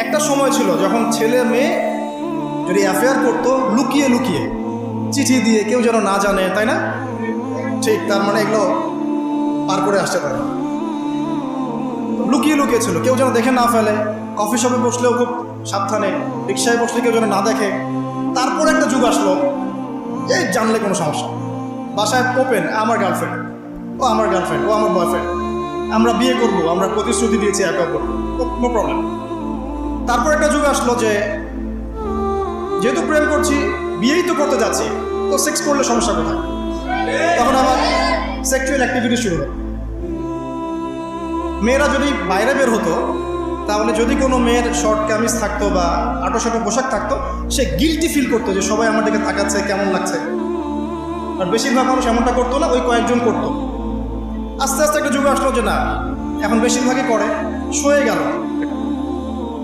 একটা সময় ছিল যখন ছেলে মেয়ে যদি অ্যাফেয়ার করতো লুকিয়ে লুকিয়ে চিঠি দিয়ে, কেউ যেন না জানে, তাই না? ঠিক, তার মানে এগুলো পার করে আসতে পারে না। লুকিয়ে লুকিয়ে ছিল, কেউ যেন দেখে না ফেলে। কফি শপে বসলেও খুব সাবধানে, রিক্সায় বসলে কেউ যেন না দেখে। তারপর একটা যুগ আসলো, এই জানলে কোনো সমস্যা, বাসায় ওপেন, আমার গার্লফ্রেন্ড, ও আমার গার্লফ্রেন্ড, ও আমার বয়ফ্রেন্ড, আমরা বিয়ে করবো, আমরা প্রতিশ্রুতি দিয়েছি একে অপরকে, নো প্রবলেম। তারপর একটা যুগ আসলো যে যেহেতু প্রেম করছি, বিয়েই তো করতে যাচ্ছি, তো সেক্স করলে সমস্যা কোথায়? তখন আবার সেক্সুয়াল অ্যাক্টিভিটি শুরু হলো। মেয়েরা যদি বাইরে বের হতো, তাহলে যদি কোনো মেয়ের শর্ট কামিজ থাকতো বা আটোসাটো পোশাক থাকতো, সে গিল্টি ফিল করতো যে সবাই আমার দিকে তাকাচ্ছে, কেমন লাগছে। আর বেশিরভাগ মানুষ এমনটা করতো না, ওই কয়েকজন করতো। আস্তে আস্তে একটা যুগ আসলো যে না, এখন বেশিরভাগই করে, সয়ে গেল।